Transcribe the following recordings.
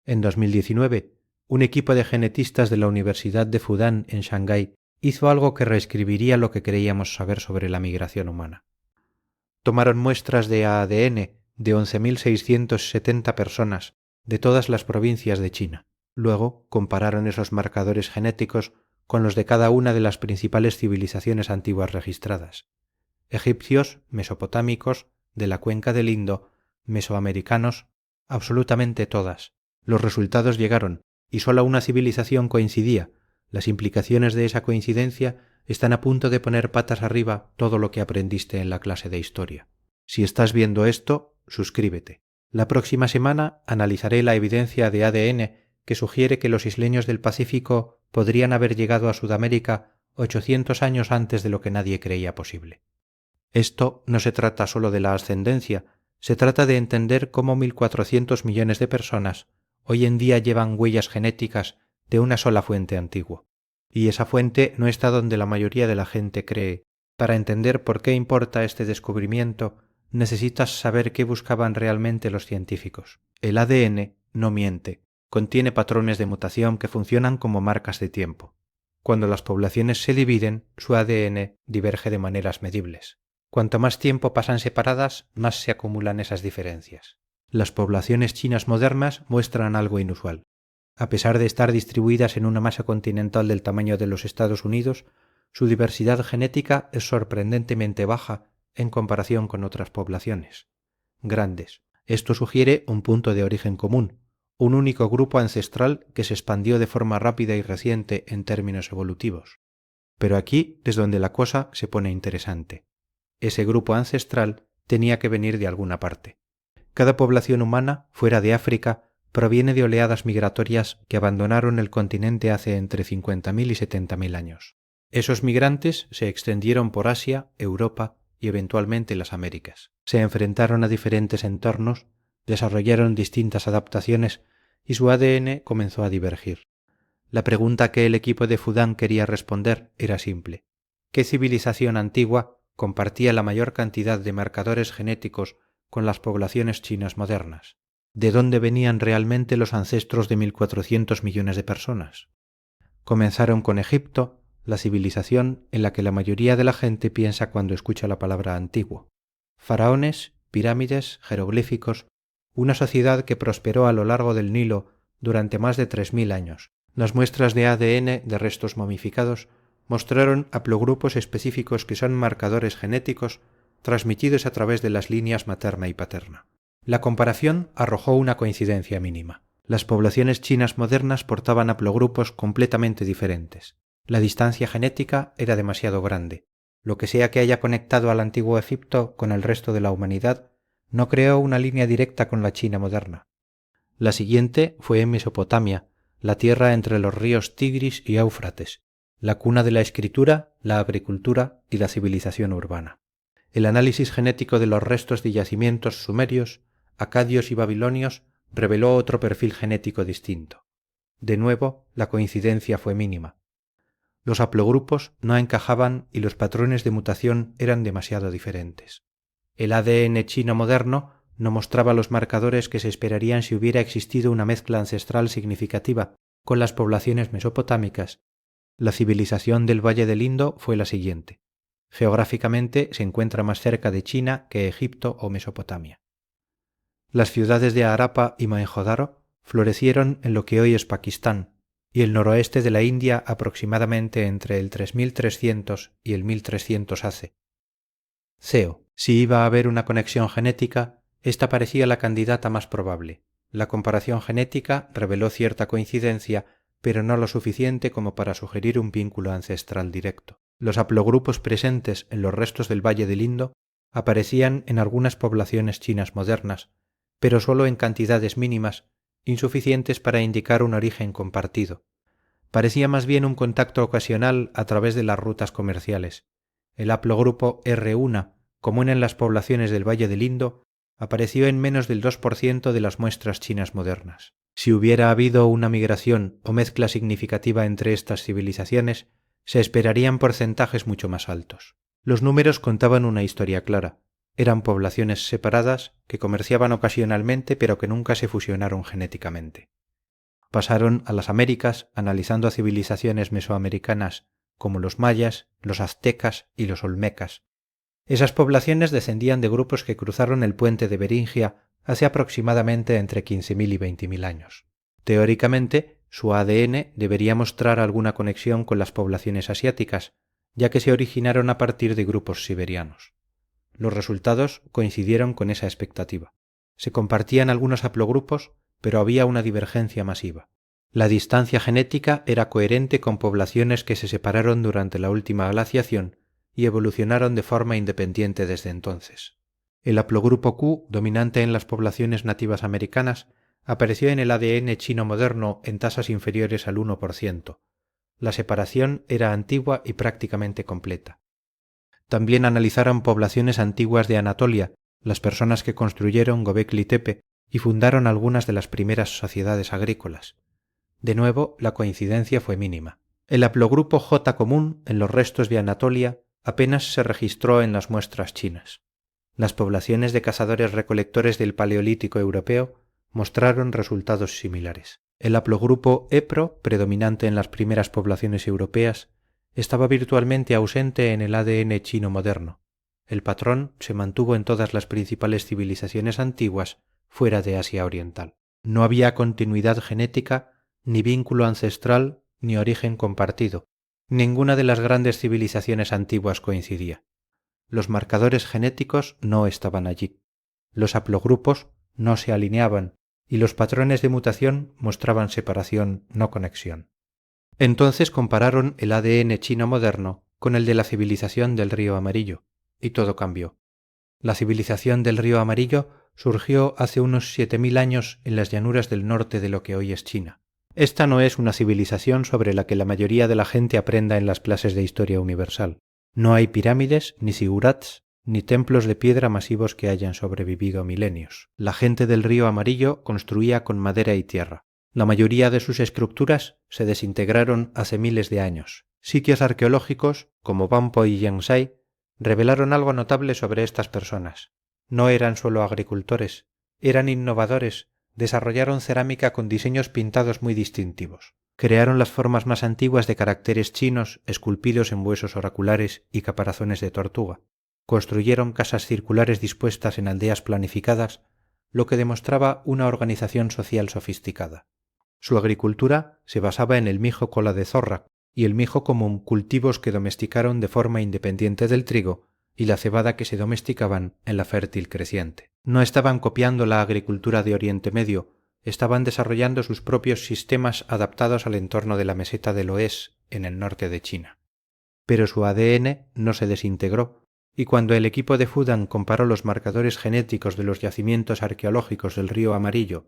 En 2019, un equipo de genetistas de la Universidad de Fudan en Shanghái hizo algo que reescribiría lo que creíamos saber sobre la migración humana. Tomaron muestras de ADN de 11.670 personas de todas las provincias de China. Luego compararon esos marcadores genéticos con los de cada una de las principales civilizaciones antiguas registradas: egipcios, mesopotámicos, de la cuenca del Indo, mesoamericanos, absolutamente todas. Los resultados llegaron, y sólo una civilización coincidía. Las implicaciones de esa coincidencia están a punto de poner patas arriba todo lo que aprendiste en la clase de historia. Si estás viendo esto, suscríbete. La próxima semana analizaré la evidencia de ADN que sugiere que los isleños del Pacífico podrían haber llegado a Sudamérica 800 años antes de lo que nadie creía posible. Esto no se trata solo de la ascendencia, se trata de entender cómo 1.400 millones de personas hoy en día llevan huellas genéticas de una sola fuente antigua. Y esa fuente no está donde la mayoría de la gente cree. Para entender por qué importa este descubrimiento, necesitas saber qué buscaban realmente los científicos. El ADN no miente, contiene patrones de mutación que funcionan como marcas de tiempo. Cuando las poblaciones se dividen, su ADN diverge de maneras medibles. Cuanto más tiempo pasan separadas, más se acumulan esas diferencias. Las poblaciones chinas modernas muestran algo inusual. A pesar de estar distribuidas en una masa continental del tamaño de los Estados Unidos, su diversidad genética es sorprendentemente baja en comparación con otras poblaciones grandes. Esto sugiere un punto de origen común, un único grupo ancestral que se expandió de forma rápida y reciente en términos evolutivos. Pero aquí es donde la cosa se pone interesante. Ese grupo ancestral tenía que venir de alguna parte. Cada población humana, fuera de África, proviene de oleadas migratorias que abandonaron el continente hace entre 50.000 y 70.000 años. Esos migrantes se extendieron por Asia, Europa y eventualmente las Américas. Se enfrentaron a diferentes entornos, desarrollaron distintas adaptaciones y su ADN comenzó a divergir. La pregunta que el equipo de Fudan quería responder era simple: ¿qué civilización antigua compartía la mayor cantidad de marcadores genéticos con las poblaciones chinas modernas? ¿De dónde venían realmente los ancestros de 1.400 millones de personas? Comenzaron con Egipto, la civilización en la que la mayoría de la gente piensa cuando escucha la palabra antiguo. Faraones, pirámides, jeroglíficos, una sociedad que prosperó a lo largo del Nilo durante más de 3.000 años. Las muestras de ADN de restos momificados mostraron haplogrupos específicos que son marcadores genéticos transmitidos a través de las líneas materna y paterna. La comparación arrojó una coincidencia mínima. Las poblaciones chinas modernas portaban haplogrupos completamente diferentes. La distancia genética era demasiado grande. Lo que sea que haya conectado al antiguo Egipto con el resto de la humanidad no creó una línea directa con la China moderna. La siguiente fue en Mesopotamia, la tierra entre los ríos Tigris y Éufrates, la cuna de la escritura, la agricultura y la civilización urbana. El análisis genético de los restos de yacimientos sumerios, acadios y babilonios reveló otro perfil genético distinto. De nuevo, la coincidencia fue mínima. Los haplogrupos no encajaban y los patrones de mutación eran demasiado diferentes. El ADN chino moderno no mostraba los marcadores que se esperarían si hubiera existido una mezcla ancestral significativa con las poblaciones mesopotámicas. La civilización del Valle del Indo fue la siguiente. Geográficamente se encuentra más cerca de China que Egipto o Mesopotamia. Las ciudades de Harappa y Mohenjo-Daro florecieron en lo que hoy es Pakistán y el noroeste de la India aproximadamente entre el 3300 y el 1300 AC. CEO. Si iba a haber una conexión genética, esta parecía la candidata más probable. La comparación genética reveló cierta coincidencia, pero no lo suficiente como para sugerir un vínculo ancestral directo. Los haplogrupos presentes en los restos del Valle del Indo aparecían en algunas poblaciones chinas modernas, pero solo en cantidades mínimas, insuficientes para indicar un origen compartido. Parecía más bien un contacto ocasional a través de las rutas comerciales. El haplogrupo R1, común en las poblaciones del Valle del Indo, apareció en menos del 2% de las muestras chinas modernas. Si hubiera habido una migración o mezcla significativa entre estas civilizaciones, se esperarían porcentajes mucho más altos. Los números contaban una historia clara. Eran poblaciones separadas que comerciaban ocasionalmente pero que nunca se fusionaron genéticamente. Pasaron a las Américas analizando civilizaciones mesoamericanas como los mayas, los aztecas y los olmecas. Esas poblaciones descendían de grupos que cruzaron el puente de Beringia hace aproximadamente entre 15.000 y 20.000 años. Teóricamente, su ADN debería mostrar alguna conexión con las poblaciones asiáticas, ya que se originaron a partir de grupos siberianos. Los resultados coincidieron con esa expectativa. Se compartían algunos haplogrupos, pero había una divergencia masiva. La distancia genética era coherente con poblaciones que se separaron durante la última glaciación y evolucionaron de forma independiente desde entonces. El haplogrupo Q, dominante en las poblaciones nativas americanas, apareció en el ADN chino moderno en tasas inferiores al 1%. La separación era antigua y prácticamente completa. También analizaron poblaciones antiguas de Anatolia, las personas que construyeron Göbekli Tepe y fundaron algunas de las primeras sociedades agrícolas. De nuevo, la coincidencia fue mínima. El haplogrupo J común en los restos de Anatolia apenas se registró en las muestras chinas. Las poblaciones de cazadores-recolectores del Paleolítico europeo mostraron resultados similares. El haplogrupo EPRO, predominante en las primeras poblaciones europeas, estaba virtualmente ausente en el ADN chino moderno. El patrón se mantuvo en todas las principales civilizaciones antiguas fuera de Asia Oriental. No había continuidad genética, ni vínculo ancestral, ni origen compartido. Ninguna de las grandes civilizaciones antiguas coincidía. Los marcadores genéticos no estaban allí. Los haplogrupos no se alineaban y los patrones de mutación mostraban separación, no conexión. Entonces compararon el ADN chino moderno con el de la civilización del Río Amarillo, y todo cambió. La civilización del Río Amarillo surgió hace unos 7.000 años en las llanuras del norte de lo que hoy es China. Esta no es una civilización sobre la que la mayoría de la gente aprenda en las clases de historia universal. No hay pirámides, ni zigurats, ni templos de piedra masivos que hayan sobrevivido milenios. La gente del Río Amarillo construía con madera y tierra. La mayoría de sus estructuras se desintegraron hace miles de años. Sitios arqueológicos, como Banpo y Yangsai, revelaron algo notable sobre estas personas. No eran solo agricultores, eran innovadores, desarrollaron cerámica con diseños pintados muy distintivos. Crearon las formas más antiguas de caracteres chinos esculpidos en huesos oraculares y caparazones de tortuga. Construyeron casas circulares dispuestas en aldeas planificadas, lo que demostraba una organización social sofisticada. Su agricultura se basaba en el mijo cola de zorra y el mijo común, cultivos que domesticaron de forma independiente del trigo, y la cebada que se domesticaban en la fértil creciente. No estaban copiando la agricultura de Oriente Medio, estaban desarrollando sus propios sistemas adaptados al entorno de la meseta del Oés, en el norte de China. Pero su ADN no se desintegró, y cuando el equipo de Fudan comparó los marcadores genéticos de los yacimientos arqueológicos del Río Amarillo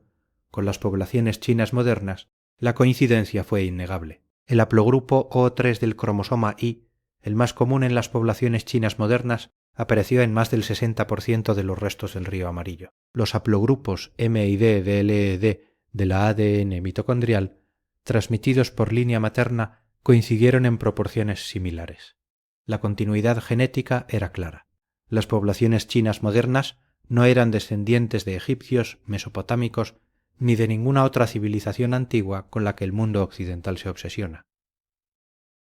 con las poblaciones chinas modernas, la coincidencia fue innegable. El haplogrupo O3 del cromosoma Y, el más común en las poblaciones chinas modernas, apareció en más del 60% de los restos del Río Amarillo. Los haplogrupos M y D de LED de la ADN mitocondrial, transmitidos por línea materna, coincidieron en proporciones similares. La continuidad genética era clara. Las poblaciones chinas modernas no eran descendientes de egipcios, mesopotámicos, ni de ninguna otra civilización antigua con la que el mundo occidental se obsesiona.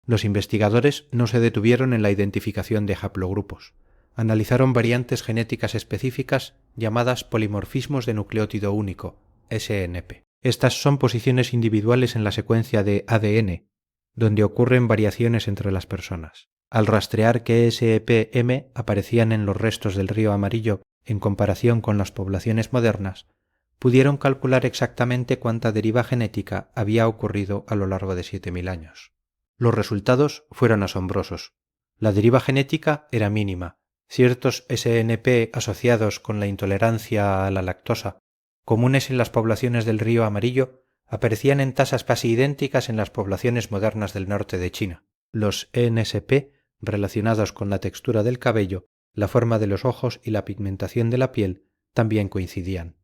Los investigadores no se detuvieron en la identificación de haplogrupos. Analizaron variantes genéticas específicas llamadas polimorfismos de nucleótido único, SNP. Estas son posiciones individuales en la secuencia de ADN, donde ocurren variaciones entre las personas. Al rastrear qué SEP-M aparecían en los restos del Río Amarillo en comparación con las poblaciones modernas, pudieron calcular exactamente cuánta deriva genética había ocurrido a lo largo de 7.000 años. Los resultados fueron asombrosos. La deriva genética era mínima. Ciertos SNP asociados con la intolerancia a la lactosa, comunes en las poblaciones del Río Amarillo, aparecían en tasas casi idénticas en las poblaciones modernas del norte de China. Los ENSP, relacionados con la textura del cabello, la forma de los ojos y la pigmentación de la piel, también coincidían.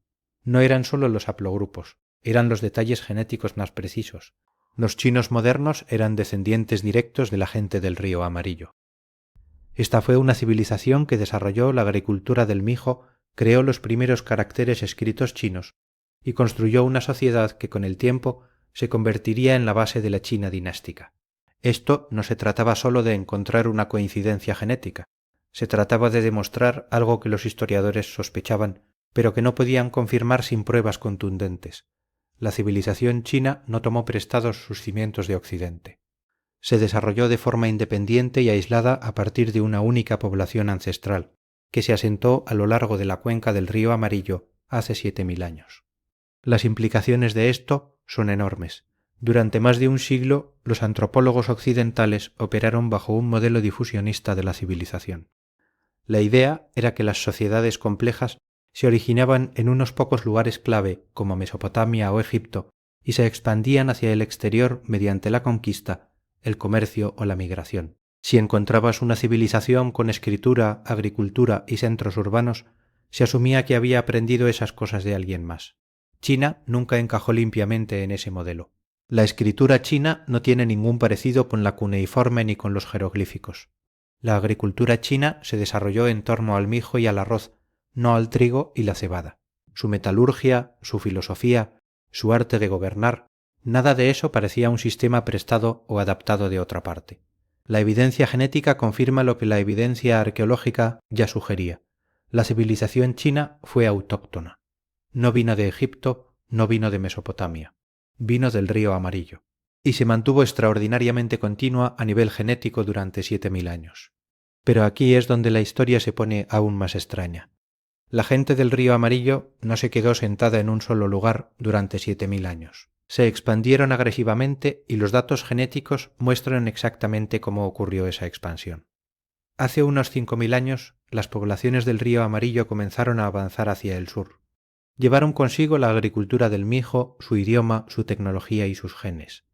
No eran solo los haplogrupos, eran los detalles genéticos más precisos. Los chinos modernos eran descendientes directos de la gente del Río Amarillo. Esta fue una civilización que desarrolló la agricultura del mijo, creó los primeros caracteres escritos chinos y construyó una sociedad que con el tiempo se convertiría en la base de la China dinástica. Esto no se trataba solo de encontrar una coincidencia genética, se trataba de demostrar algo que los historiadores sospechaban, pero que no podían confirmar sin pruebas contundentes. La civilización china no tomó prestados sus cimientos de Occidente. Se desarrolló de forma independiente y aislada a partir de una única población ancestral, que se asentó a lo largo de la cuenca del río Amarillo hace 7000 años. Las implicaciones de esto son enormes. Durante más de un siglo, los antropólogos occidentales operaron bajo un modelo difusionista de la civilización. La idea era que las sociedades complejas se originaban en unos pocos lugares clave, como Mesopotamia o Egipto, y se expandían hacia el exterior mediante la conquista, el comercio o la migración. Si encontrabas una civilización con escritura, agricultura y centros urbanos, se asumía que había aprendido esas cosas de alguien más. China nunca encajó limpiamente en ese modelo. La escritura china no tiene ningún parecido con la cuneiforme ni con los jeroglíficos. La agricultura china se desarrolló en torno al mijo y al arroz, no al trigo y la cebada. Su metalurgia, su filosofía, su arte de gobernar, nada de eso parecía un sistema prestado o adaptado de otra parte. La evidencia genética confirma lo que la evidencia arqueológica ya sugería. La civilización china fue autóctona. No vino de Egipto, no vino de Mesopotamia. Vino del río Amarillo. Y se mantuvo extraordinariamente continua a nivel genético durante 7000 años. Pero aquí es donde la historia se pone aún más extraña. La gente del río Amarillo no se quedó sentada en un solo lugar durante 7000 años. Se expandieron agresivamente y los datos genéticos muestran exactamente cómo ocurrió esa expansión. Hace unos 5000 años, las poblaciones del río Amarillo comenzaron a avanzar hacia el sur. Llevaron consigo la agricultura del mijo, su idioma, su tecnología y sus genes.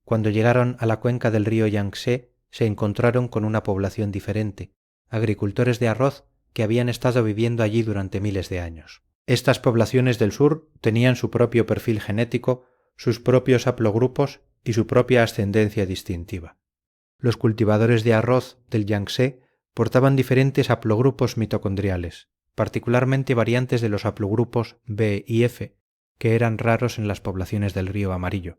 Cuando llegaron a la cuenca del río Yangtze, se encontraron con una población diferente, agricultores de arroz que habían estado viviendo allí durante miles de años. Estas poblaciones del sur tenían su propio perfil genético, sus propios haplogrupos y su propia ascendencia distintiva. Los cultivadores de arroz del Yangtze portaban diferentes haplogrupos mitocondriales, particularmente variantes de los haplogrupos B y F, que eran raros en las poblaciones del río Amarillo.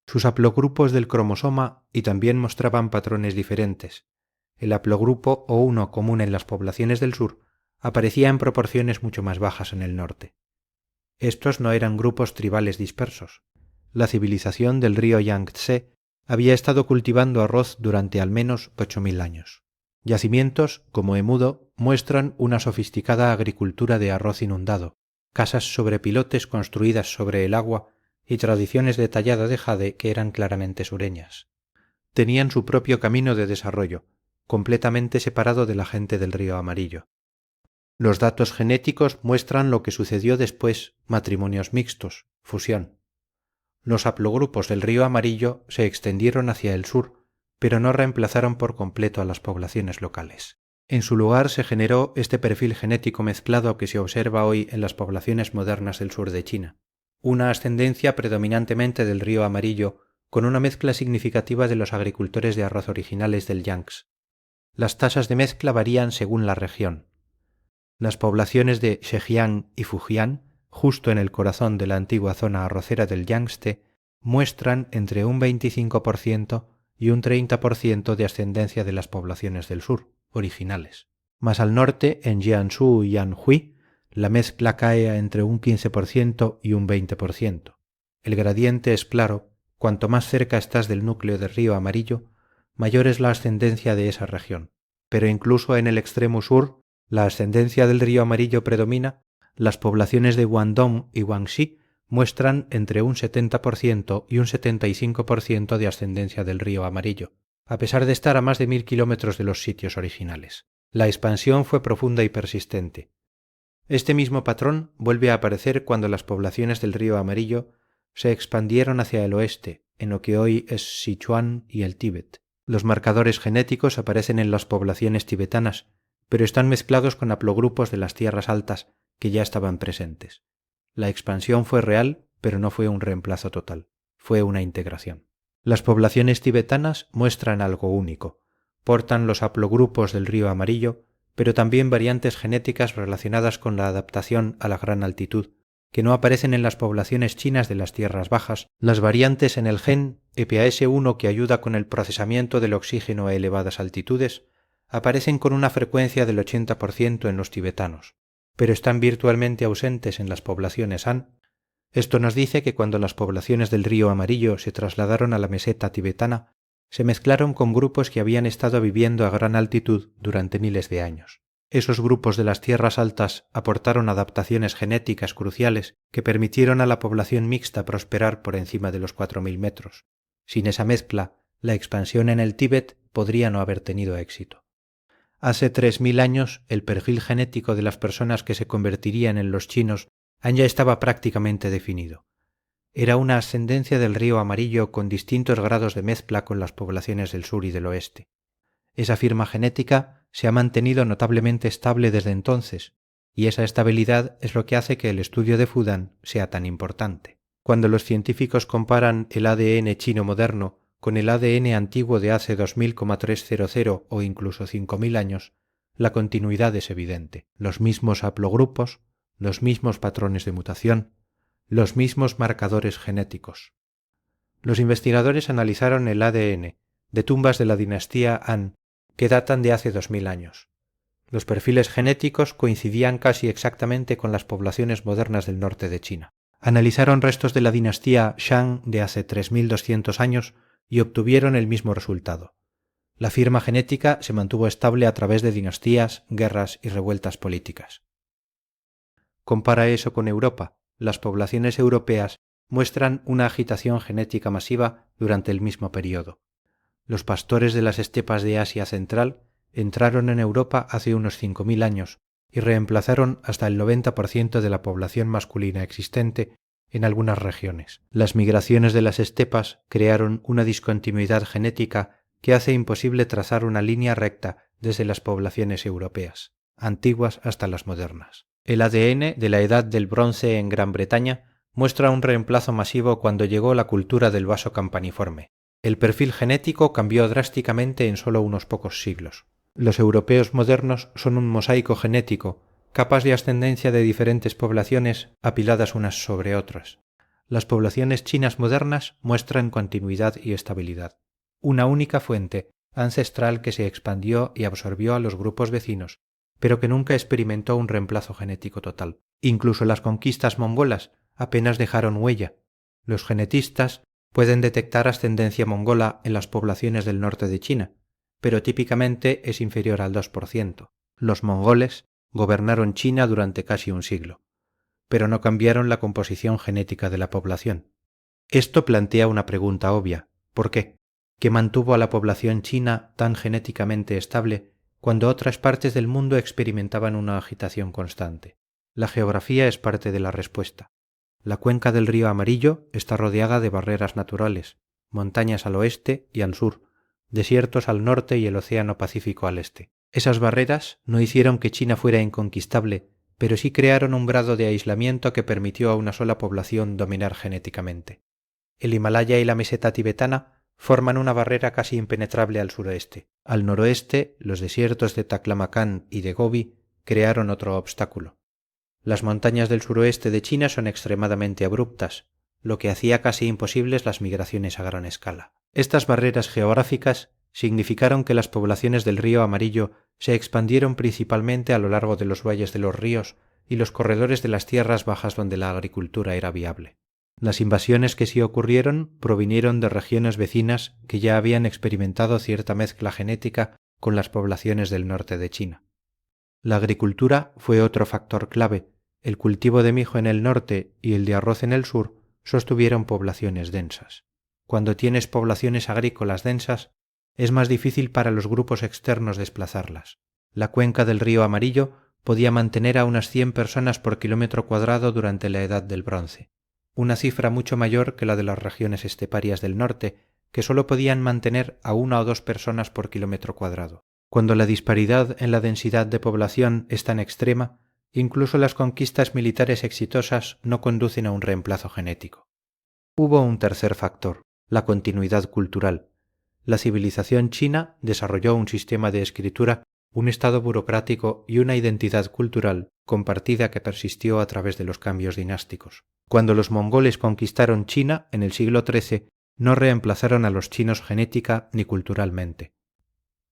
Sus haplogrupos del cromosoma y también mostraban patrones diferentes. El haplogrupo O1 común en las poblaciones del sur aparecía en proporciones mucho más bajas en el norte. Estos no eran grupos tribales dispersos. La civilización del río Yangtze había estado cultivando arroz durante al menos 8000 años. Yacimientos, como Emudo, muestran una sofisticada agricultura de arroz inundado, casas sobre pilotes construidas sobre el agua y tradiciones de tallado de jade que eran claramente sureñas. Tenían su propio camino de desarrollo, completamente separado de la gente del río Amarillo. Los datos genéticos muestran lo que sucedió después: matrimonios mixtos, fusión. Los haplogrupos del río Amarillo se extendieron hacia el sur, pero no reemplazaron por completo a las poblaciones locales. En su lugar se generó este perfil genético mezclado que se observa hoy en las poblaciones modernas del sur de China. Una ascendencia predominantemente del río Amarillo, con una mezcla significativa de los agricultores de arroz originales del Yangtze. Las tasas de mezcla varían según la región. Las poblaciones de Zhejiang y Fujian, justo en el corazón de la antigua zona arrocera del Yangtze, muestran entre un 25% y un 30% de ascendencia de las poblaciones del sur, originales. Más al norte, en Jiangsu y Anhui, la mezcla cae a entre un 15% y un 20%. El gradiente es claro: cuanto más cerca estás del núcleo del río Amarillo, mayor es la ascendencia de esa región. Pero incluso en el extremo sur, la ascendencia del río Amarillo predomina. Las poblaciones de Guangdong y Guangxi muestran entre un 70% y un 75% de ascendencia del río Amarillo, a pesar de estar a más de 1000 kilómetros de los sitios originales. La expansión fue profunda y persistente. Este mismo patrón vuelve a aparecer cuando las poblaciones del río Amarillo se expandieron hacia el oeste, en lo que hoy es Sichuan y el Tíbet. Los marcadores genéticos aparecen en las poblaciones tibetanas, pero están mezclados con haplogrupos de las tierras altas que ya estaban presentes. La expansión fue real, pero no fue un reemplazo total, fue una integración. Las poblaciones tibetanas muestran algo único. Portan los haplogrupos del río Amarillo, pero también variantes genéticas relacionadas con la adaptación a la gran altitud, que no aparecen en las poblaciones chinas de las tierras bajas, las variantes en el gen EPAS1 que ayuda con el procesamiento del oxígeno a elevadas altitudes, aparecen con una frecuencia del 80% en los tibetanos, pero están virtualmente ausentes en las poblaciones Han. Esto nos dice que cuando las poblaciones del río Amarillo se trasladaron a la meseta tibetana, se mezclaron con grupos que habían estado viviendo a gran altitud durante miles de años. Esos grupos de las tierras altas aportaron adaptaciones genéticas cruciales que permitieron a la población mixta prosperar por encima de los 4000 metros. Sin esa mezcla, la expansión en el Tíbet podría no haber tenido éxito. Hace 3000 años, el perfil genético de las personas que se convertirían en los chinos ya estaba prácticamente definido. Era una ascendencia del río Amarillo con distintos grados de mezcla con las poblaciones del sur y del oeste. Esa firma genética se ha mantenido notablemente estable desde entonces, y esa estabilidad es lo que hace que el estudio de Fudan sea tan importante. Cuando los científicos comparan el ADN chino moderno con el ADN antiguo de hace 2000,300 o incluso 5000 años, la continuidad es evidente. Los mismos haplogrupos, los mismos patrones de mutación, los mismos marcadores genéticos. Los investigadores analizaron el ADN de tumbas de la dinastía Han que datan de hace 2000 años. Los perfiles genéticos coincidían casi exactamente con las poblaciones modernas del norte de China. Analizaron restos de la dinastía Shang de hace 3200 años y obtuvieron el mismo resultado. La firma genética se mantuvo estable a través de dinastías, guerras y revueltas políticas. Compara eso con Europa. Las poblaciones europeas muestran una agitación genética masiva durante el mismo periodo. Los pastores de las estepas de Asia Central entraron en Europa hace unos 5000 años y reemplazaron hasta el 90% de la población masculina existente en algunas regiones. Las migraciones de las estepas crearon una discontinuidad genética que hace imposible trazar una línea recta desde las poblaciones europeas, antiguas hasta las modernas. El ADN de la Edad del Bronce en Gran Bretaña muestra un reemplazo masivo cuando llegó la cultura del vaso campaniforme. El perfil genético cambió drásticamente en solo unos pocos siglos. Los europeos modernos son un mosaico genético, capas de ascendencia de diferentes poblaciones apiladas unas sobre otras. Las poblaciones chinas modernas muestran continuidad y estabilidad. Una única fuente ancestral que se expandió y absorbió a los grupos vecinos, pero que nunca experimentó un reemplazo genético total. Incluso las conquistas mongolas apenas dejaron huella. Los genetistas pueden detectar ascendencia mongola en las poblaciones del norte de China, pero típicamente es inferior al 2%. Los mongoles gobernaron China durante casi un siglo, pero no cambiaron la composición genética de la población. Esto plantea una pregunta obvia: ¿por qué? ¿Qué mantuvo a la población china tan genéticamente estable cuando otras partes del mundo experimentaban una agitación constante? La geografía es parte de la respuesta. La cuenca del río Amarillo está rodeada de barreras naturales, montañas al oeste y al sur, desiertos al norte y el océano Pacífico al este. Esas barreras no hicieron que China fuera inconquistable, pero sí crearon un grado de aislamiento que permitió a una sola población dominar genéticamente. El Himalaya y la meseta tibetana forman una barrera casi impenetrable al suroeste. Al noroeste, los desiertos de Taklamakan y de Gobi crearon otro obstáculo. Las montañas del suroeste de China son extremadamente abruptas, lo que hacía casi imposibles las migraciones a gran escala. Estas barreras geográficas significaron que las poblaciones del río Amarillo se expandieron principalmente a lo largo de los valles de los ríos y los corredores de las tierras bajas donde la agricultura era viable. Las invasiones que sí ocurrieron provinieron de regiones vecinas que ya habían experimentado cierta mezcla genética con las poblaciones del norte de China. La agricultura fue otro factor clave. El cultivo de mijo en el norte y el de arroz en el sur sostuvieron poblaciones densas. Cuando tienes poblaciones agrícolas densas, es más difícil para los grupos externos desplazarlas. La cuenca del río Amarillo podía mantener a unas 100 personas por kilómetro cuadrado durante la Edad del Bronce, una cifra mucho mayor que la de las regiones esteparias del norte, que solo podían mantener a 1 o 2 personas por kilómetro cuadrado. Cuando la disparidad en la densidad de población es tan extrema, incluso las conquistas militares exitosas no conducen a un reemplazo genético. Hubo un tercer factor: la continuidad cultural. La civilización china desarrolló un sistema de escritura, un estado burocrático y una identidad cultural compartida que persistió a través de los cambios dinásticos. Cuando los mongoles conquistaron China en el siglo XIII, no reemplazaron a los chinos genética ni culturalmente.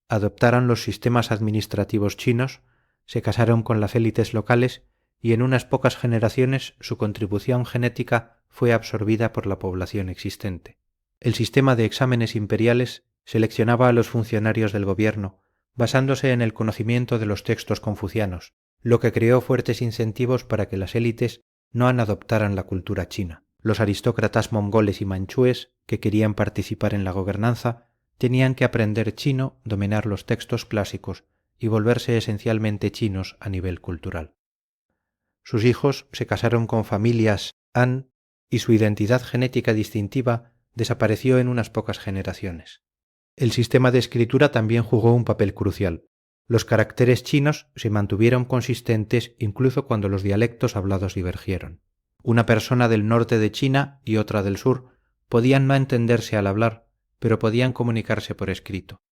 Adoptaron los sistemas administrativos chinos, se casaron con las élites locales y en unas pocas generaciones su contribución genética fue absorbida por la población existente. El sistema de exámenes imperiales seleccionaba a los funcionarios del gobierno basándose en el conocimiento de los textos confucianos, lo que creó fuertes incentivos para que las élites no adoptaran la cultura china. Los aristócratas mongoles y manchúes que querían participar en la gobernanza tenían que aprender chino, dominar los textos clásicos y volverse esencialmente chinos a nivel cultural. Sus hijos se casaron con familias Han y su identidad genética distintiva desapareció en unas pocas generaciones. El sistema de escritura también jugó un papel crucial. Los caracteres chinos se mantuvieron consistentes incluso cuando los dialectos hablados divergieron. Una persona del norte de China y otra del sur podían no entenderse al hablar, pero podían comunicarse por escrito.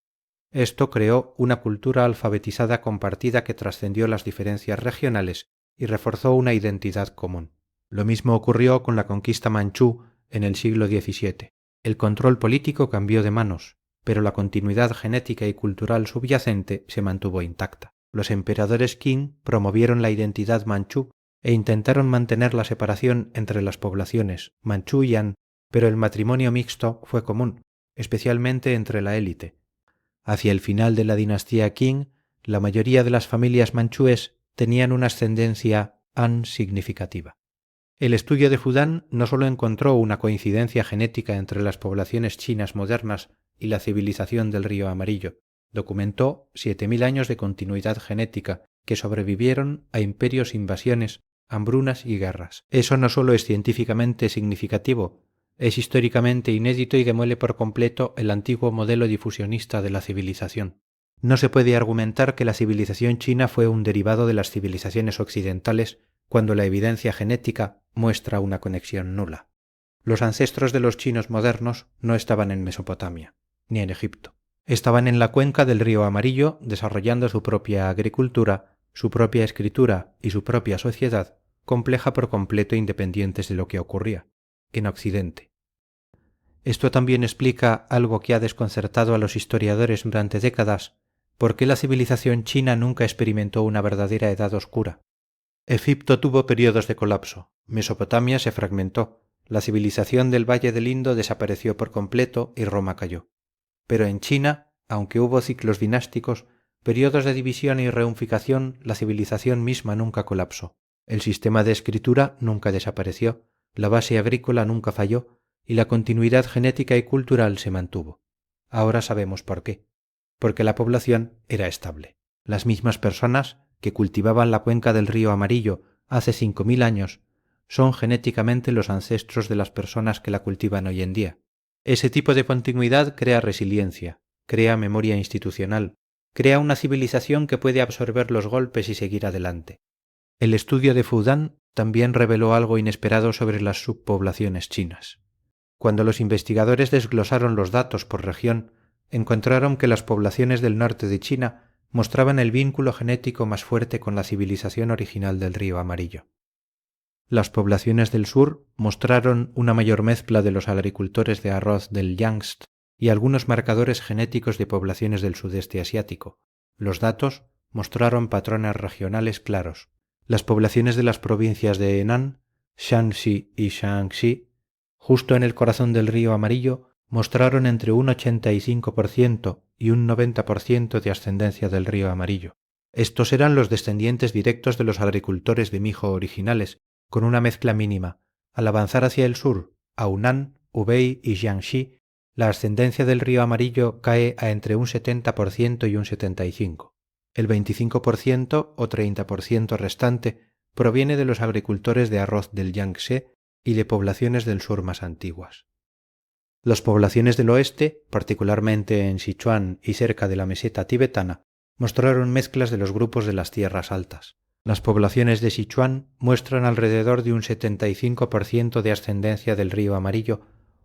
Esto creó una cultura alfabetizada compartida que trascendió las diferencias regionales y reforzó una identidad común. Lo mismo ocurrió con la conquista manchú en el siglo XVII. El control político cambió de manos, pero la continuidad genética y cultural subyacente se mantuvo intacta. Los emperadores Qing promovieron la identidad manchú e intentaron mantener la separación entre las poblaciones manchú y Han, pero el matrimonio mixto fue común, especialmente entre la élite. Hacia el final de la dinastía Qing, la mayoría de las familias manchúes tenían una ascendencia Han significativa. El estudio de Fudan no solo encontró una coincidencia genética entre las poblaciones chinas modernas y la civilización del Río Amarillo, documentó 7000 años de continuidad genética que sobrevivieron a imperios, invasiones, hambrunas y guerras. Eso no solo es científicamente significativo, es históricamente inédito y demuele por completo el antiguo modelo difusionista de la civilización. No se puede argumentar que la civilización china fue un derivado de las civilizaciones occidentales cuando la evidencia genética muestra una conexión nula. Los ancestros de los chinos modernos no estaban en Mesopotamia, ni en Egipto. Estaban en la cuenca del río Amarillo desarrollando su propia agricultura, su propia escritura y su propia sociedad, compleja por completo independientes de lo que ocurría en Occidente. Esto también explica algo que ha desconcertado a los historiadores durante décadas: ¿por qué la civilización china nunca experimentó una verdadera edad oscura? Egipto tuvo periodos de colapso, Mesopotamia se fragmentó, la civilización del Valle del Indo desapareció por completo y Roma cayó. Pero en China, aunque hubo ciclos dinásticos, periodos de división y reunificación, la civilización misma nunca colapsó. El sistema de escritura nunca desapareció, la base agrícola nunca falló y la continuidad genética y cultural se mantuvo. Ahora sabemos por qué. Porque la población era estable. Las mismas personas que cultivaban la cuenca del río Amarillo hace 5000 años son genéticamente los ancestros de las personas que la cultivan hoy en día. Ese tipo de continuidad crea resiliencia, crea memoria institucional, crea una civilización que puede absorber los golpes y seguir adelante. El estudio de Fudan también reveló algo inesperado sobre las subpoblaciones chinas. Cuando los investigadores desglosaron los datos por región, encontraron que las poblaciones del norte de China mostraban el vínculo genético más fuerte con la civilización original del río Amarillo. Las poblaciones del sur mostraron una mayor mezcla de los agricultores de arroz del Yangtze y algunos marcadores genéticos de poblaciones del sudeste asiático. Los datos mostraron patrones regionales claros. Las poblaciones de las provincias de Henan, Shanxi y Shaanxi, justo en el corazón del río Amarillo, mostraron entre un 85% y un 90% de ascendencia del río Amarillo. Estos eran los descendientes directos de los agricultores de mijo originales, con una mezcla mínima. Al avanzar hacia el sur, a Hunan, Hubei y Jiangxi, la ascendencia del río Amarillo cae a entre un 70% y un 75%. El 25% o 30% restante proviene de los agricultores de arroz del Yangtze y de poblaciones del sur más antiguas. Las poblaciones del oeste, particularmente en Sichuan y cerca de la meseta tibetana, mostraron mezclas de los grupos de las tierras altas. Las poblaciones de Sichuan muestran alrededor de un 75% de ascendencia del río Amarillo,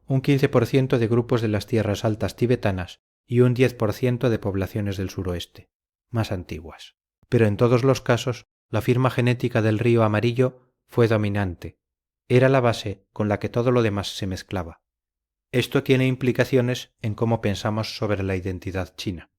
un 15% de grupos de las tierras altas tibetanas y un 10% de poblaciones del suroeste, más antiguas. Pero en todos los casos, la firma genética del río Amarillo fue dominante. Era la base con la que todo lo demás se mezclaba. Esto tiene implicaciones en cómo pensamos sobre la identidad china.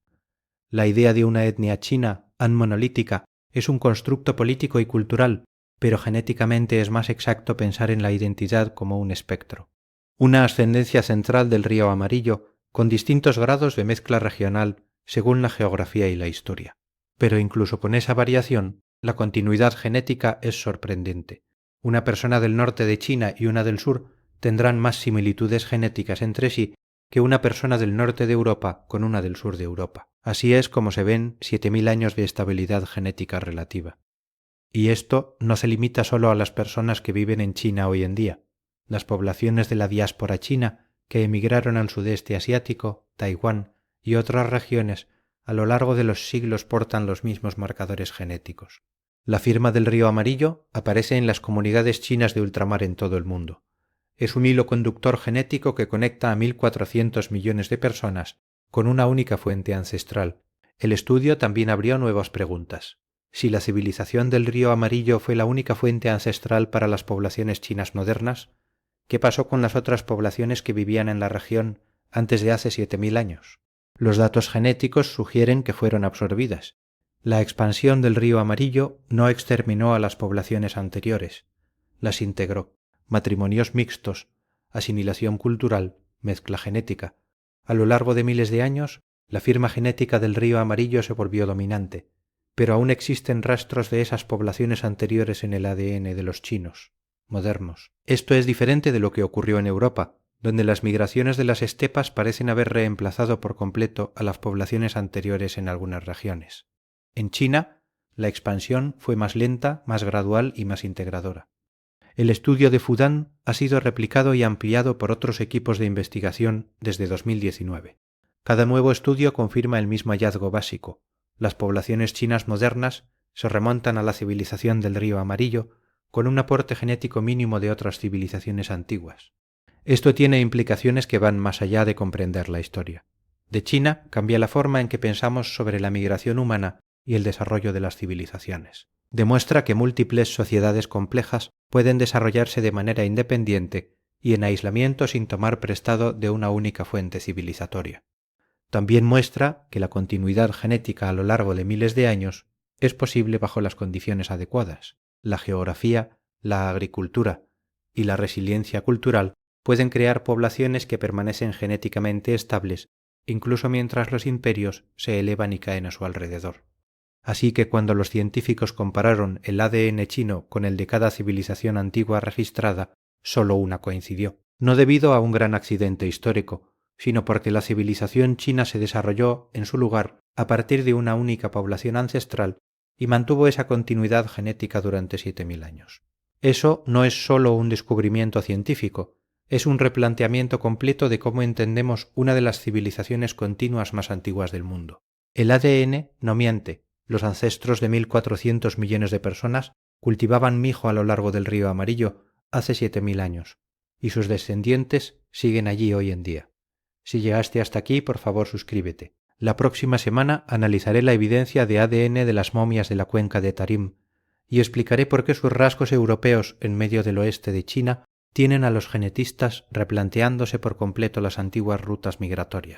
La idea de una etnia china monolítica es un constructo político y cultural, pero genéticamente es más exacto pensar en la identidad como un espectro. Una ascendencia central del río Amarillo, con distintos grados de mezcla regional según la geografía y la historia. Pero incluso con esa variación, la continuidad genética es sorprendente. Una persona del norte de China y una del sur tendrán más similitudes genéticas entre sí que una persona del norte de Europa con una del sur de Europa. Así es como se ven 7000 años de estabilidad genética relativa. Y esto no se limita solo a las personas que viven en China hoy en día. Las poblaciones de la diáspora china que emigraron al sudeste asiático, Taiwán y otras regiones a lo largo de los siglos portan los mismos marcadores genéticos. La firma del río Amarillo aparece en las comunidades chinas de ultramar en todo el mundo. Es un hilo conductor genético que conecta a 1.400 millones de personas con una única fuente ancestral. El estudio también abrió nuevas preguntas. Si la civilización del río Amarillo fue la única fuente ancestral para las poblaciones chinas modernas, ¿qué pasó con las otras poblaciones que vivían en la región antes de hace 7000 años? Los datos genéticos sugieren que fueron absorbidas. La expansión del río Amarillo no exterminó a las poblaciones anteriores, las integró. Matrimonios mixtos, asimilación cultural, mezcla genética. A lo largo de miles de años, la firma genética del río Amarillo se volvió dominante, pero aún existen rastros de esas poblaciones anteriores en el ADN de los chinos, modernos. Esto es diferente de lo que ocurrió en Europa, donde las migraciones de las estepas parecen haber reemplazado por completo a las poblaciones anteriores en algunas regiones. En China, la expansión fue más lenta, más gradual y más integradora. El estudio de Fudan ha sido replicado y ampliado por otros equipos de investigación desde 2019. Cada nuevo estudio confirma el mismo hallazgo básico. Las poblaciones chinas modernas se remontan a la civilización del río Amarillo con un aporte genético mínimo de otras civilizaciones antiguas. Esto tiene implicaciones que van más allá de comprender la historia. De China cambia la forma en que pensamos sobre la migración humana y el desarrollo de las civilizaciones. Demuestra que múltiples sociedades complejas pueden desarrollarse de manera independiente y en aislamiento sin tomar prestado de una única fuente civilizatoria. También muestra que la continuidad genética a lo largo de miles de años es posible bajo las condiciones adecuadas. La geografía, la agricultura y la resiliencia cultural pueden crear poblaciones que permanecen genéticamente estables, incluso mientras los imperios se elevan y caen a su alrededor. Así que cuando los científicos compararon el ADN chino con el de cada civilización antigua registrada, solo una coincidió, no debido a un gran accidente histórico, sino porque la civilización china se desarrolló en su lugar a partir de una única población ancestral y mantuvo esa continuidad genética durante 7000 años. Eso no es solo un descubrimiento científico, es un replanteamiento completo de cómo entendemos una de las civilizaciones continuas más antiguas del mundo. El ADN no miente. Los ancestros de 1.400 millones de personas cultivaban mijo a lo largo del río Amarillo hace 7000 años, y sus descendientes siguen allí hoy en día. Si llegaste hasta aquí, por favor suscríbete. La próxima semana analizaré la evidencia de ADN de las momias de la cuenca de Tarim y explicaré por qué sus rasgos europeos en medio del oeste de China tienen a los genetistas replanteándose por completo las antiguas rutas migratorias.